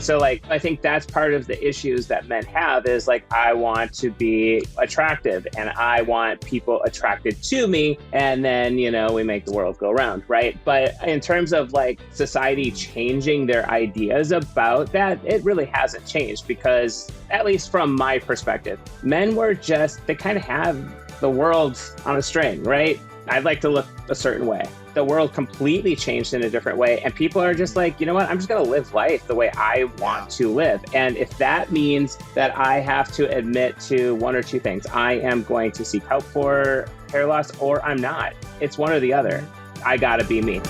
So like, I think that's part of the issues that men have is like, I want to be attractive and I want people attracted to me. And then, we make the world go round, right? But in terms of like society changing their ideas about that, it really hasn't changed because, at least from my perspective, men were they kind of have the world on a string, right? I'd like to look a certain way. The world completely changed in a different way. And people are just like, you know what? I'm just going to live life the way I want to live. And if that means that I have to admit to one or two things, I am going to seek help for hair loss or I'm not. It's one or the other. I got to be me.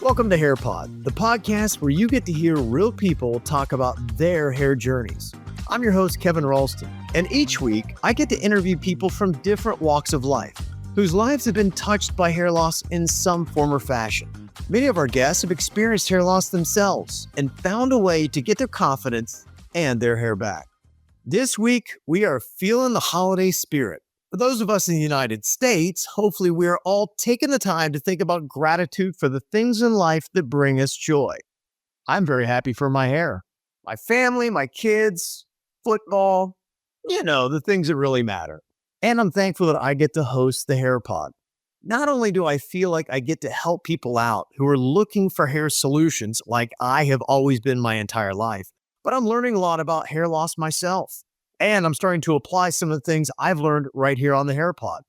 Welcome to HairPod, the podcast where you get to hear real people talk about their hair journeys. I'm your host, Kevin Rolston, and each week I get to interview people from different walks of life whose lives have been touched by hair loss in some form or fashion. Many of our guests have experienced hair loss themselves and found a way to get their confidence and their hair back. This week, we are feeling the holiday spirit. For those of us in the United States, hopefully we are all taking the time to think about gratitude for the things in life that bring us joy. I'm very happy for my hair, my family, my kids, football, the things that really matter. And I'm thankful that I get to host the HairPod. Not only do I feel like I get to help people out who are looking for hair solutions like I have always been my entire life, but I'm learning a lot about hair loss myself. And I'm starting to apply some of the things I've learned right here on the HairPod.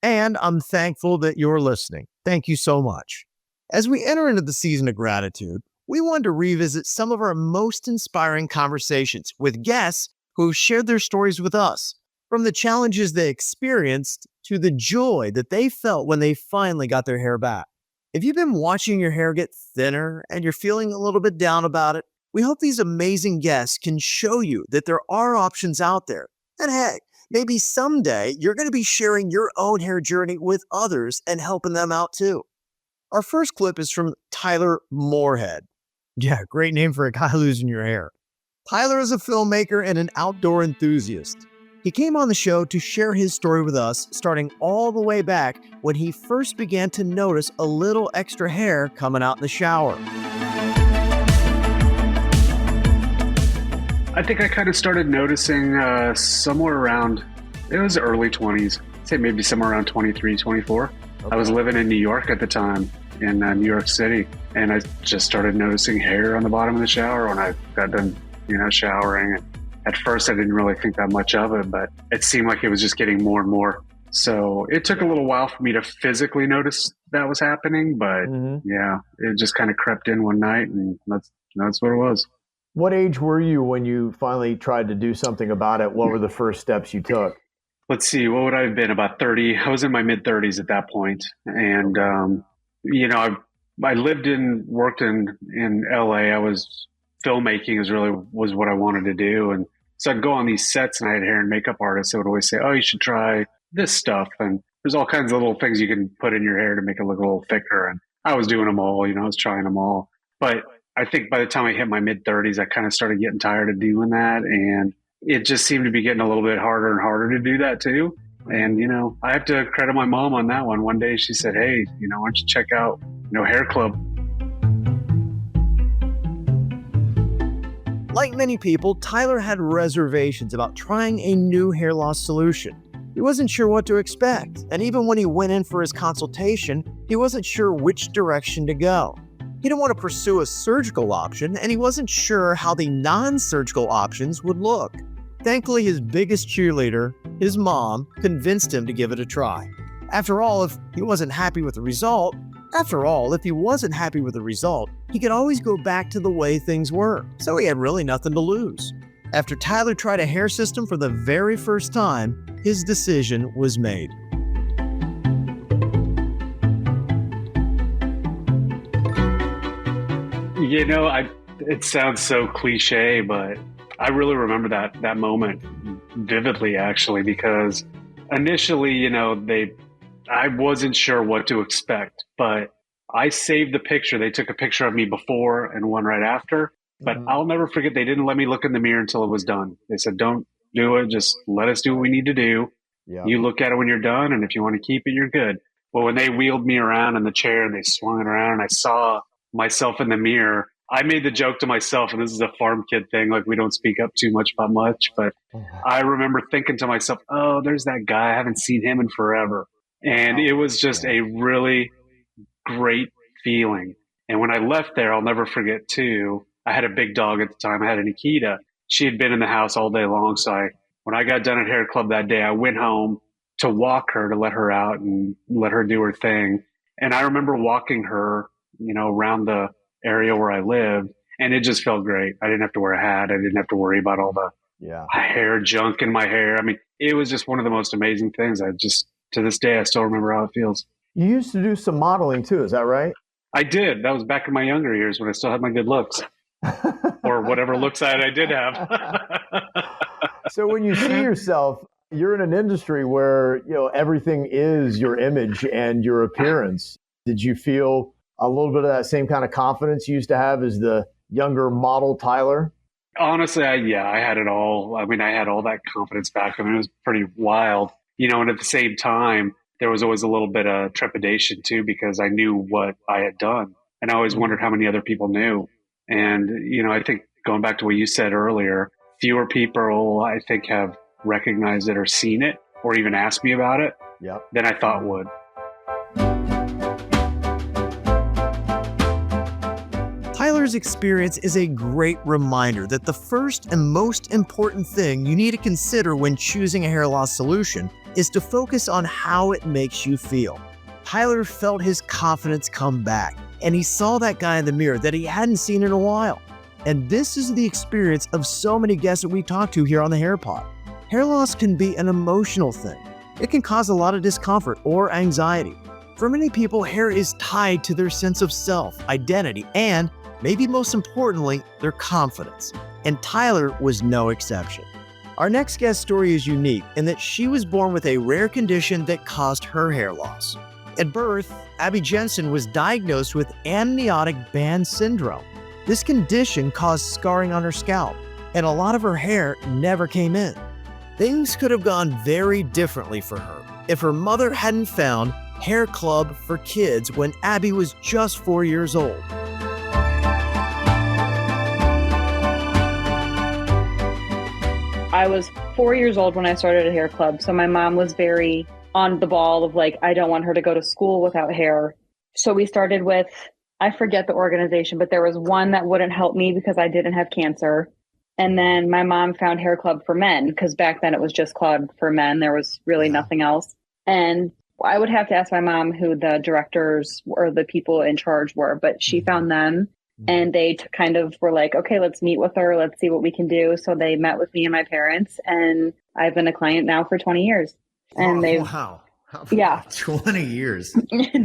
And I'm thankful that you're listening. Thank you so much. As we enter into the season of gratitude, we wanted to revisit some of our most inspiring conversations with guests who have shared their stories with us, from the challenges they experienced to the joy that they felt when they finally got their hair back. If you've been watching your hair get thinner and you're feeling a little bit down about it, we hope these amazing guests can show you that there are options out there. And heck, maybe someday you're going to be sharing your own hair journey with others and helping them out too. Our first clip is from Tyler Moorhead. Yeah, great name for a guy losing your hair. Tyler is a filmmaker and an outdoor enthusiast. He came on the show to share his story with us, starting all the way back when he first began to notice a little extra hair coming out in the shower. I think I kind of started noticing somewhere around, it was early 20s, say maybe somewhere around 23, 24. Okay. I was living in New York at the time, in New York City, and I just started noticing hair on the bottom of the shower when I got done, showering. And at first I didn't really think that much of it, but it seemed like it was just getting more and more. So it took a little while for me to physically notice that was happening, but yeah, it just kind of crept in one night and that's what it was. What age were you when you finally tried to do something about it? What were the first steps you took? Let's see, what would I have been? About 30. I was in my mid-30s at that point. And, I lived and worked in LA. I was filmmaking was what I wanted to do. And so I'd go on these sets and I had hair and makeup artists that would always say, oh, you should try this stuff. And there's all kinds of little things you can put in your hair to make it look a little thicker. And I was doing them all, I was trying them all. But I think by the time I hit my mid-30s, I kind of started getting tired of doing that. And it just seemed to be getting a little bit harder and harder to do that too. And, I have to credit my mom on that one. One day she said, hey, why don't you check out, HairClub? Like many people, Tyler had reservations about trying a new hair loss solution. He wasn't sure what to expect. And even when he went in for his consultation, he wasn't sure which direction to go. He didn't want to pursue a surgical option, and he wasn't sure how the non-surgical options would look. Thankfully, his biggest cheerleader, his mom, convinced him to give it a try. After all, if he wasn't happy with the result, he could always go back to the way things were, so he had really nothing to lose. After Tyler tried a hair system for the very first time, his decision was made. It sounds so cliche, but I really remember that moment vividly, actually, because initially, I wasn't sure what to expect, but I saved the picture. They took a picture of me before and one right after. But I'll never forget, they didn't let me look in the mirror until it was done. They said, don't do it. Just let us do what we need to do. Yeah. You look at it when you're done, and if you want to keep it, you're good. Well, when they wheeled me around in the chair and they swung it around and I saw myself in the mirror, I made the joke to myself, and this is a farm kid thing, like we don't speak up too much about much, but I remember thinking to myself, oh, there's that guy. I haven't seen him in forever. And it was just a really great feeling. And when I left there, I'll never forget too, I had a big dog at the time. I had an Akita. She had been in the house all day long. So when I got done at HairClub that day, I went home to walk her, to let her out and let her do her thing. And I remember walking her, around the area where I lived, and it just felt great. I didn't have to wear a hat. I didn't have to worry about all the hair junk in my hair. I mean, it was just one of the most amazing things. To this day, I still remember how it feels. You used to do some modeling too, is that right? I did. That was back in my younger years when I still had my good looks. Or whatever looks I did have. So when you see yourself, you're in an industry where, everything is your image and your appearance. Did you feel a little bit of that same kind of confidence you used to have as the younger model Tyler? Honestly, I had it all. I mean, I had all that confidence back then. It was pretty wild, and at the same time, there was always a little bit of trepidation too, because I knew what I had done. And I always wondered how many other people knew. And, I think going back to what you said earlier, fewer people, I think, have recognized it or seen it or even asked me about it than I thought would. Tyler's experience is a great reminder that the first and most important thing you need to consider when choosing a hair loss solution is to focus on how it makes you feel. Tyler felt his confidence come back, and he saw that guy in the mirror that he hadn't seen in a while. And this is the experience of so many guests that we talk to here on the HairPod. Hair loss can be an emotional thing. It can cause a lot of discomfort or anxiety. For many people, hair is tied to their sense of self, identity, and maybe most importantly, their confidence. And Tyler was no exception. Our next guest story is unique in that she was born with a rare condition that caused her hair loss. At birth, Abby Jensen was diagnosed with amniotic band syndrome. This condition caused scarring on her scalp, and a lot of her hair never came in. Things could have gone very differently for her if her mother hadn't found HairClub for kids when Abby was just 4 years old. I was 4 years old when I started a HairClub, so my mom was very on the ball of I don't want her to go to school without hair. So we started with, I forget the organization, but there was one that wouldn't help me because I didn't have cancer. And then my mom found HairClub for men, because back then it was just club for men. There was really nothing else. And I would have to ask my mom who the directors or the people in charge were, but she found them. And they kind of were like, okay, let's meet with her. Let's see what we can do. So they met with me and my parents, and I've been a client now for 20 years. And Wow. 20 years.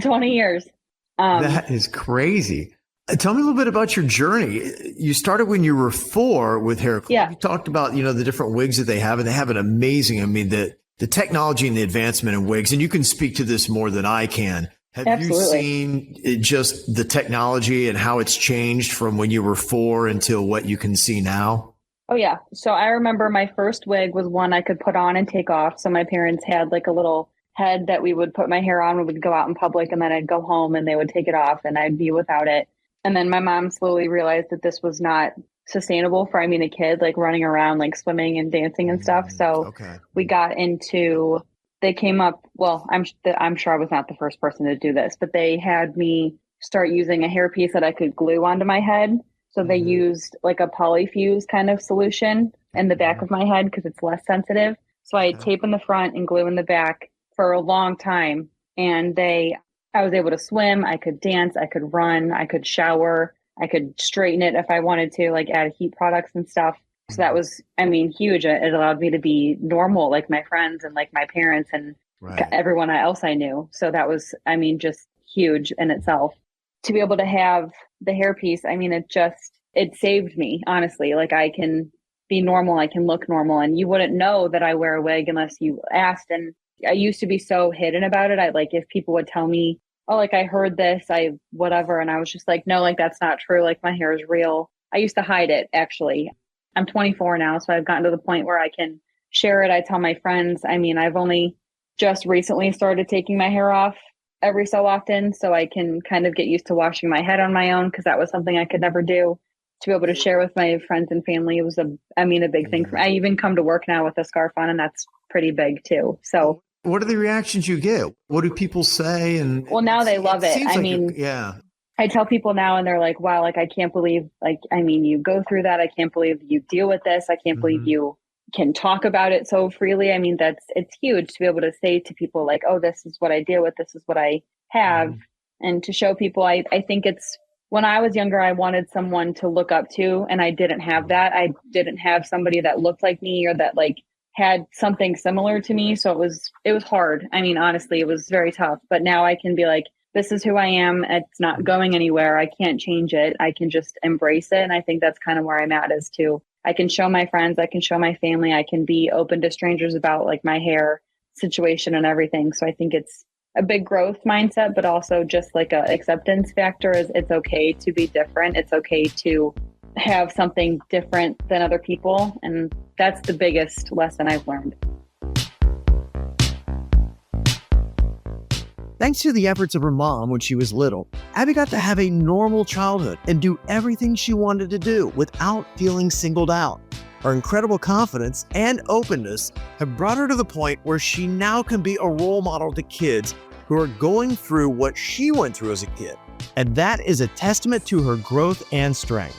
20 years. That is crazy. Tell me a little bit about your journey. You started when you were 4 with HairClub. Yeah. You talked about, the different wigs that they have, and they have an amazing, the technology and the advancement in wigs, and you can speak to this more than I can. Have Absolutely. you seen just the technology and how it's changed from when you were 4 until what you can see now? Oh, yeah. So I remember my first wig was one I could put on and take off. So my parents had a little head that we would put my hair on when we'd go out in public, and then I'd go home and they would take it off and I'd be without it. And then my mom slowly realized that this was not sustainable for, a kid, running around, swimming and dancing and stuff. So we got into... They came up, well, I'm sure I was not the first person to do this, but they had me start using a hairpiece that I could glue onto my head. So they used a polyfuse kind of solution in the back of my head because it's less sensitive. So I had tape in the front and glue in the back for a long time. And I was able to swim, I could dance, I could run, I could shower, I could straighten it if I wanted to, add heat products and stuff. So that was, huge. It allowed me to be normal, like my friends and my parents and everyone else I knew. So that was, just huge in itself. To be able to have the hairpiece, it saved me, honestly. I can be normal, I can look normal, and you wouldn't know that I wear a wig unless you asked. And I used to be so hidden about it. If people would tell me, oh, I heard this, whatever. And I was just no, that's not true. My hair is real. I used to hide it, actually. I'm 24 now, so I've gotten to the point where I can share it. I tell my friends. I mean, I've only just recently started taking my hair off every so often, so I can kind of get used to washing my head on my own, because that was something I could never do. To be able to share with my friends and family, it was a big thing for me. I even come to work now with a scarf on, and that's pretty big too. So what are the reactions you get? What do people say? And well, now they love it. I mean, yeah. I tell people now and they're like, wow, like, I can't believe, like, I mean, you go through that. I can't believe you deal with this. I can't believe you can talk about it so freely. I mean, it's huge to be able to say to people like, oh, this is what I deal with. This is what I have. And to show people, I think it's, when I was younger, I wanted someone to look up to, and I didn't have that. I didn't have somebody that looked like me or that like had something similar to me. So it was hard. I mean, honestly, it was very tough, but now I can be like, this is who I am. It's not going anywhere. I can't change it. I can just embrace it. And I think that's kind of where I'm at, is to, I can show my friends, I can show my family, I can be open to strangers about like my hair situation and everything. So I think it's a big growth mindset, but also just like a acceptance factor. Is it's okay to be different. It's okay to have something different than other people. And that's the biggest lesson I've learned. Thanks to the efforts of her mom when she was little, Abby got to have a normal childhood and do everything she wanted to do without feeling singled out. Her incredible confidence and openness have brought her to the point where she now can be a role model to kids who are going through what she went through as a kid. And that is a testament to her growth and strength.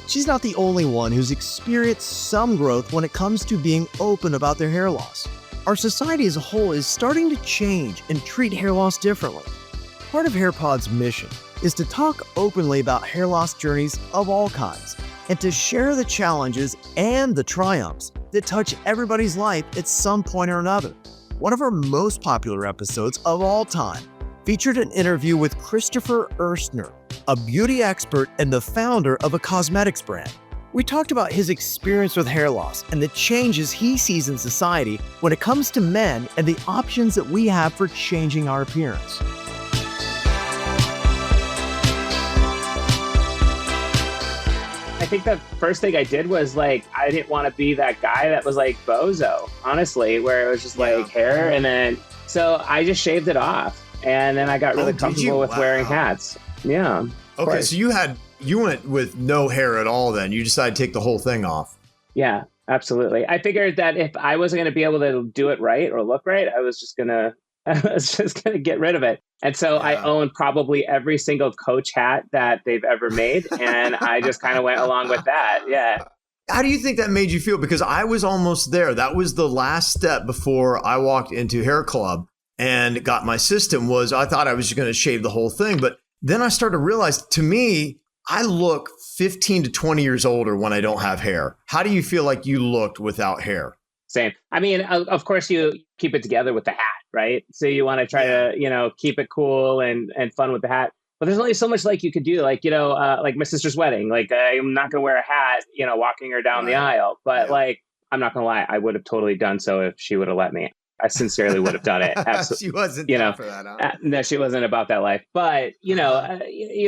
She's not the only one who's experienced some growth when it comes to being open about their hair loss. Our society as a whole is starting to change and treat hair loss differently. Part of HairPod's mission is to talk openly about hair loss journeys of all kinds, and to share the challenges and the triumphs that touch everybody's life at some point or another. One of our most popular episodes of all time featured an interview with Christopher Erstner, a beauty expert and the founder of a cosmetics brand. We talked about his experience with hair loss and the changes he sees in society when it comes to men and the options that we have for changing our appearance. I think the first thing I did was like, I didn't want to be that guy that was like bozo, honestly, where it was just like hair. And then, so I just shaved it off, and then I got really comfortable with wearing hats. Yeah. Okay. So you went with no hair at all then. You decided to take the whole thing off. Yeah, absolutely. I figured that if I wasn't going to be able to do it right or look right, I was just going to get rid of it. And so I own probably every single Coach hat that they've ever made. And I just kind of went along with that. Yeah. How do you think that made you feel? Because I was almost there. That was the last step before I walked into HairClub and got my system. Was I thought I was just going to shave the whole thing. But then I started to realize, to me, I look 15 to 20 years older when I don't have hair. How do you feel like you looked without hair? Same. I mean, of course, you keep it together with the hat, right? So you want to try to, keep it cool and fun with the hat. But there's only so much like you could do, like, like my sister's wedding. Like, I'm not going to wear a hat, walking her down the aisle. But like, I'm not going to lie, I would have totally done so if she would have let me. I sincerely would have done it. Absolutely. She wasn't for that, huh? No, she wasn't about that life. But, you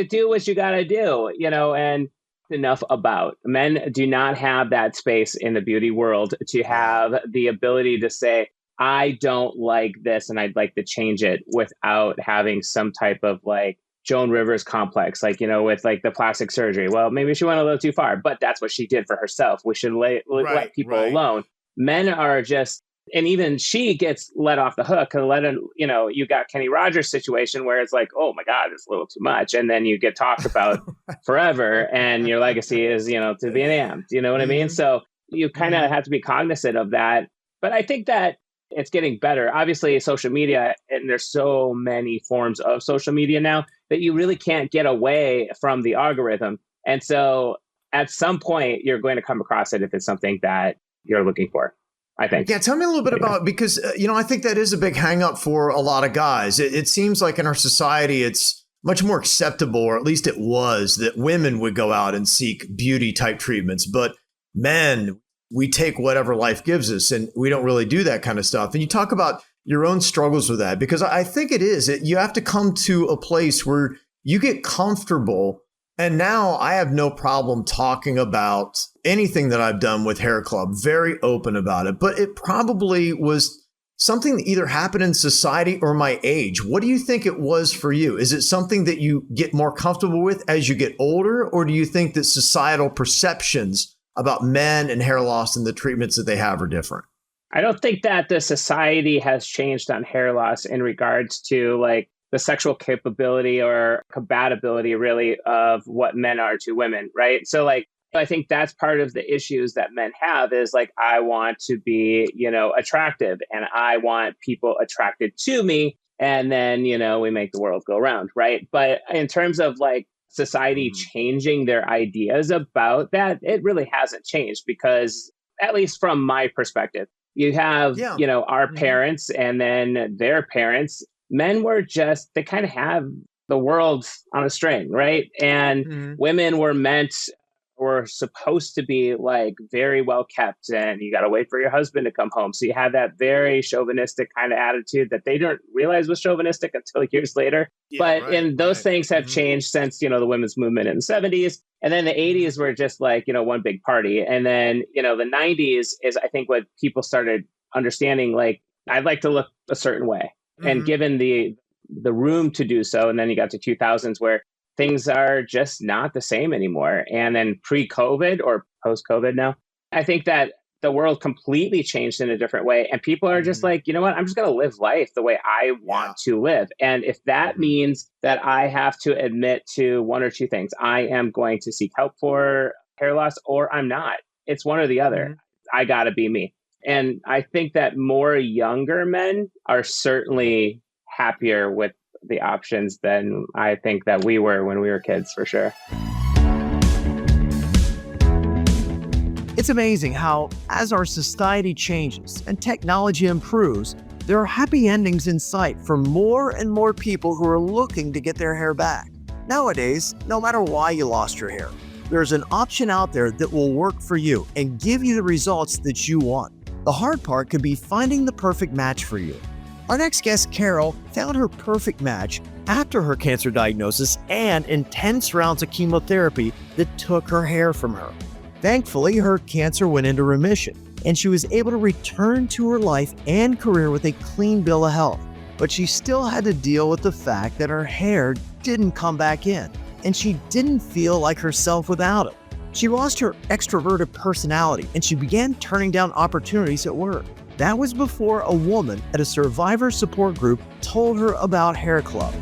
do what you got to do, and enough about. Men do not have that space in the beauty world to have the ability to say, I don't like this and I'd like to change it without having some type of like Joan Rivers complex, like, with like the plastic surgery. Well, maybe she went a little too far, but that's what she did for herself. We should let people alone. Men are just, and even she gets let off the hook and you got Kenny Rogers situation where it's like, oh my God, it's a little too much. And then you get talked about forever and your legacy is, to be damned. You know what I mean? So you kind of have to be cognizant of that. But I think that it's getting better. Obviously, social media, and there's so many forms of social media now that you really can't get away from the algorithm. And so at some point, you're going to come across it if it's something that you're looking for, I think. Yeah, tell me a little bit about, because, I think that is a big hang up for a lot of guys. It seems like in our society, it's much more acceptable, or at least it was, that women would go out and seek beauty type treatments. But men, we take whatever life gives us, and we don't really do that kind of stuff. And you talk about your own struggles with that, because I think it is. You have to come to a place where you get comfortable And now I have no problem talking about anything that I've done with HairClub, very open about it. But it probably was something that either happened in society or my age. What do you think it was for you? Is it something that you get more comfortable with as you get older? Or do you think that societal perceptions about men and hair loss and the treatments that they have are different? I don't think that the society has changed on hair loss in regards to like the sexual capability or compatibility really of what men are to women, right? So like, I think that's part of the issues that men have is like, I want to be, attractive and I want people attracted to me. And then, we make the world go round, right? But in terms of like society changing their ideas about that, it really hasn't changed because at least from my perspective, you have, our parents and then their parents. Men were they kind of have the world on a string, right? And women were supposed to be like very well kept and you got to wait for your husband to come home. So you have that very chauvinistic kind of attitude that they don't realize was chauvinistic until years later. Those things have changed since, the women's movement in the 70s. And then the 80s were just like, one big party. And then, the 90s is, I think, what people started understanding, like, I'd like to look a certain way. And given the room to do so, and then you got to 2000s where things are just not the same anymore. And then pre-COVID or post-COVID now, I think that the world completely changed in a different way. And people are just like, you know what, I'm just going to live life the way I want to live. And if that means that I have to admit to one or two things, I am going to seek help for hair loss or I'm not. It's one or the other. I got to be me. And I think that more younger men are certainly happier with the options than I think that we were when we were kids, for sure. It's amazing how, as our society changes and technology improves, there are happy endings in sight for more and more people who are looking to get their hair back. Nowadays, no matter why you lost your hair, there's an option out there that will work for you and give you the results that you want. The hard part could be finding the perfect match for you. Our next guest, Carol, found her perfect match after her cancer diagnosis and intense rounds of chemotherapy that took her hair from her. Thankfully, her cancer went into remission, and she was able to return to her life and career with a clean bill of health. But she still had to deal with the fact that her hair didn't come back in, and she didn't feel like herself without it. She lost her extroverted personality, and she began turning down opportunities at work. That was before a woman at a survivor support group told her about HairClub.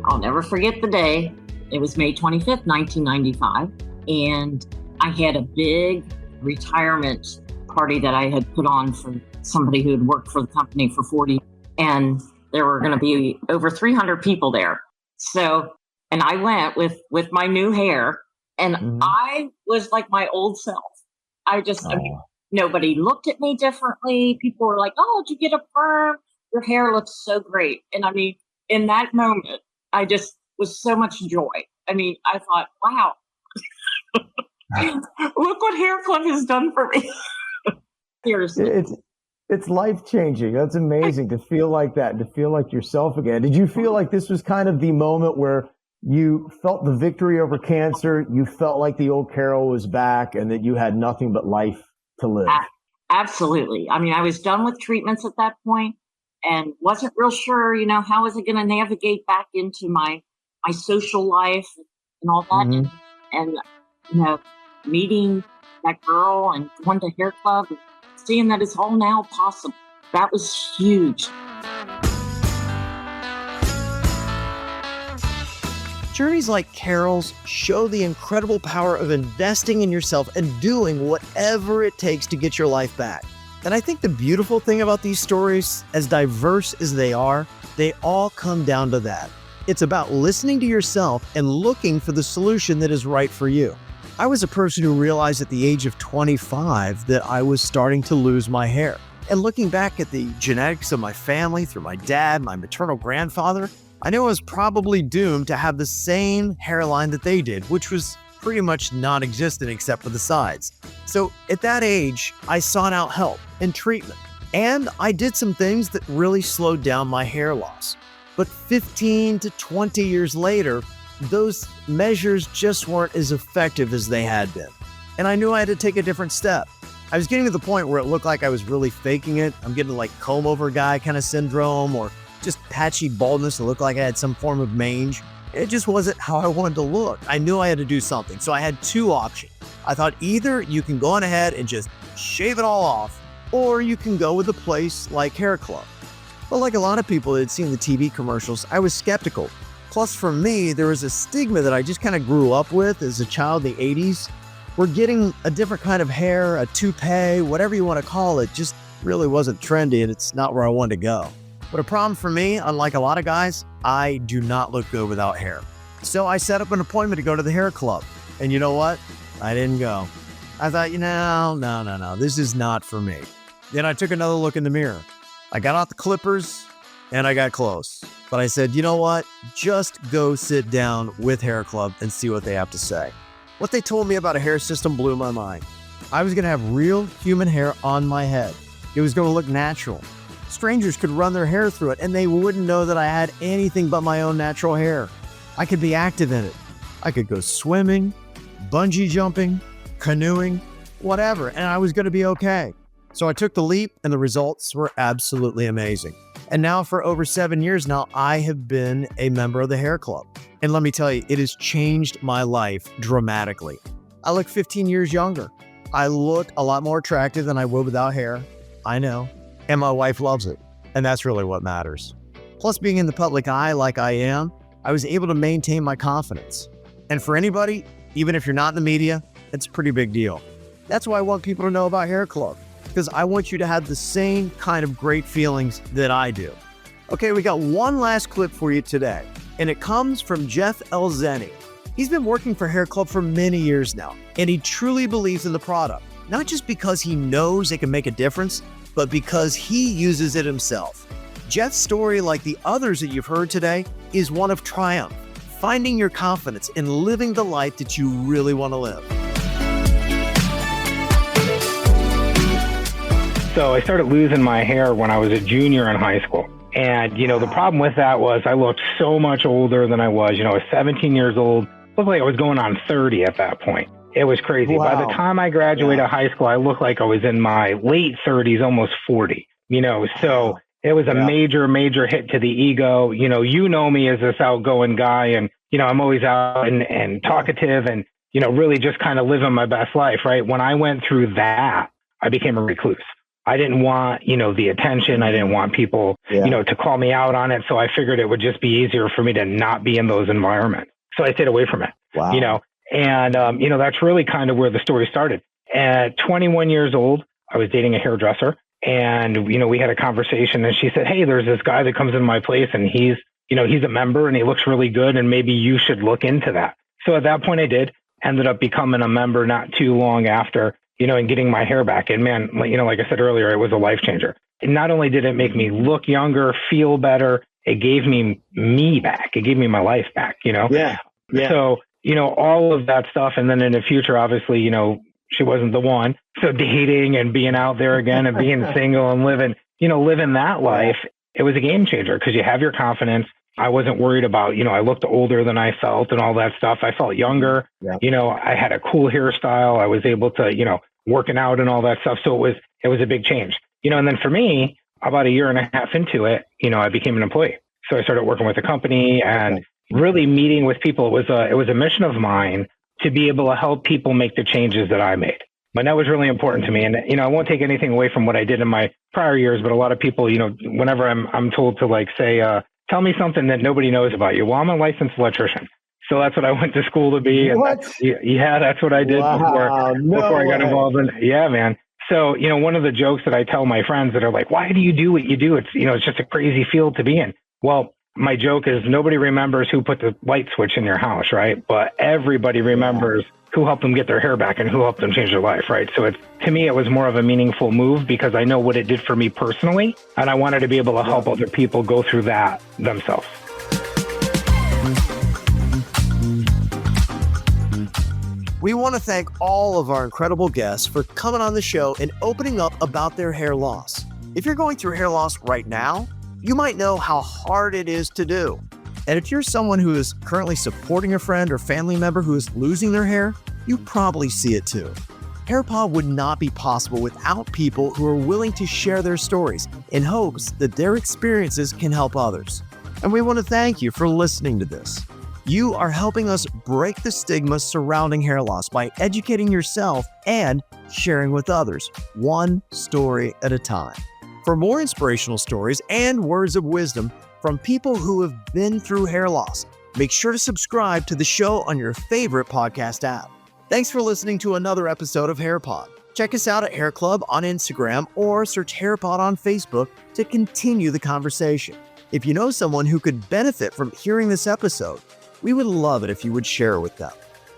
I'll never forget the day. It was May 25th, 1995, and I had a big retirement party that I had put on for somebody who had worked for the company for 40 years, and there were going to be over 300 people there. So, and I went with my new hair, and I was like my old self. I mean, nobody looked at me differently. People were like, "Oh, did you get a perm? Your hair looks so great." And I mean, in that moment, I just was so much joy. I mean, I thought, wow, look what HairClub has done for me. Seriously. It's life-changing. That's amazing to feel like that, to feel like yourself again. Did you feel like this was kind of the moment where you felt the victory over cancer, you felt like the old Carol was back, and that you had nothing but life to live? Absolutely. I mean, I was done with treatments at that point and wasn't real sure, how was I going to navigate back into my social life and all that. And meeting that girl and going to HairClub and seeing that it's all now possible. That was huge. Journeys like Carol's show the incredible power of investing in yourself and doing whatever it takes to get your life back. And I think the beautiful thing about these stories, as diverse as they all come down to that. It's about listening to yourself and looking for the solution that is right for you. I was a person who realized at the age of 25 that I was starting to lose my hair. And looking back at the genetics of my family through my dad, my maternal grandfather, I knew I was probably doomed to have the same hairline that they did, which was pretty much non-existent except for the sides. So at that age, I sought out help and treatment. And I did some things that really slowed down my hair loss. But 15 to 20 years later, those measures just weren't as effective as they had been. And I knew I had to take a different step. I was getting to the point where it looked like I was really faking it. I'm getting like comb over guy kind of syndrome, or just patchy baldness that looked like I had some form of mange. It just wasn't how I wanted to look. I knew I had to do something. So I had two options. I thought either you can go on ahead and just shave it all off, or you can go with a place like HairClub. But like a lot of people that had seen the TV commercials, I was skeptical. Plus for me, there was a stigma that I just kind of grew up with as a child in the 80s. We're getting a different kind of hair, a toupee, whatever you want to call it, just really wasn't trendy, and it's not where I wanted to go. But a problem for me, unlike a lot of guys, I do not look good without hair. So I set up an appointment to go to the HairClub. And you know what? I didn't go. I thought, no, this is not for me. Then I took another look in the mirror. I got out the clippers and I got close. But I said, you know what? Just go sit down with HairClub and see what they have to say. What they told me about a hair system blew my mind. I was going to have real human hair on my head. It was going to look natural. Strangers could run their hair through it and they wouldn't know that I had anything but my own natural hair. I could be active in it. I could go swimming, bungee jumping, canoeing, whatever, and I was going to be okay. So I took the leap and the results were absolutely amazing. And now for over 7 years now, I have been a member of the HairClub. And let me tell you, it has changed my life dramatically. I look 15 years younger. I look a lot more attractive than I would without hair. I know. And my wife loves it. And that's really what matters. Plus, being in the public eye like I am, I was able to maintain my confidence. And for anybody, even if you're not in the media, it's a pretty big deal. That's why I want people to know about HairClub, because I want you to have the same kind of great feelings that I do. Okay, we got one last clip for you today, and it comes from Jeff Elzeni. He's been working for HairClub for many years now, and he truly believes in the product, not just because he knows it can make a difference, but because he uses it himself. Jeff's story, like the others that you've heard today, is one of triumph, finding your confidence and living the life that you really want to live. So I started losing my hair when I was a junior in high school. And, the problem with that was I looked so much older than I was. I was 17 years old. Looked like I was going on 30 at that point. It was crazy. Wow. By the time I graduated high school, I looked like I was in my late 30s, almost 40, so it was a major hit to the ego. You know me as this outgoing guy, and, I'm always out and talkative and, really just kind of living my best life, right? When I went through that, I became a recluse. I didn't want, the attention. I didn't want people, to call me out on it. So I figured it would just be easier for me to not be in those environments. So I stayed away from it, and, that's really kind of where the story started. At 21 years old, I was dating a hairdresser, and, we had a conversation, and she said, hey, there's this guy that comes in my place, and he's a member and he looks really good, and maybe you should look into that. So at that point I did, ended up becoming a member not too long after, and getting my hair back. And man, like I said earlier, it was a life changer. And not only did it make me look younger, feel better, it gave me back. It gave me my life back, Yeah. So, all of that stuff. And then in the future, obviously, she wasn't the one. So dating and being out there again and being single and living that life, it was a game changer because you have your confidence. I wasn't worried about, I looked older than I felt and all that stuff. I felt younger. Yeah. I had a cool hairstyle. I was able to, working out and all that stuff. So it was a big change, and then for me, about a year and a half into it, I became an employee. So I started working with the company and really meeting with people. It was a mission of mine to be able to help people make the changes that I made. But that was really important to me. And, I won't take anything away from what I did in my prior years, but a lot of people, whenever I'm told to say, tell me something that nobody knows about you. Well, I'm a licensed electrician. So that's what I went to school to be. And What? That's what I did before I got involved in. Yeah, man. So, one of the jokes that I tell my friends that are like, why do you do what you do? It's, it's just a crazy field to be in. Well, my joke is nobody remembers who put the light switch in your house, right? But everybody remembers who helped them get their hair back and who helped them change their life, right? So to me, it was more of a meaningful move because I know what it did for me personally, and I wanted to be able to help other people go through that themselves. We want to thank all of our incredible guests for coming on the show and opening up about their hair loss. If you're going through hair loss right now, you might know how hard it is to do. And if you're someone who is currently supporting a friend or family member who is losing their hair, you probably see it too. HairPod would not be possible without people who are willing to share their stories in hopes that their experiences can help others. And we want to thank you for listening to this. You are helping us break the stigma surrounding hair loss by educating yourself and sharing with others, one story at a time. For more inspirational stories and words of wisdom from people who have been through hair loss, make sure to subscribe to the show on your favorite podcast app. Thanks for listening to another episode of HairPod. Check us out at HairClub on Instagram or search HairPod on Facebook to continue the conversation. If you know someone who could benefit from hearing this episode, we would love it if you would share it with them.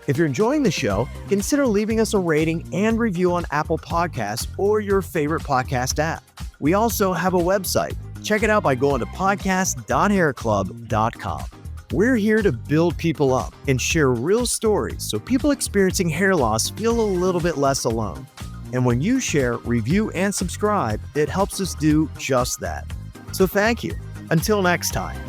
If you're enjoying the show, consider leaving us a rating and review on Apple Podcasts or your favorite podcast app. We also have a website. Check it out by going to podcast.hairclub.com. We're here to build people up and share real stories so people experiencing hair loss feel a little bit less alone. And when you share, review, and subscribe, it helps us do just that. So thank you. Until next time.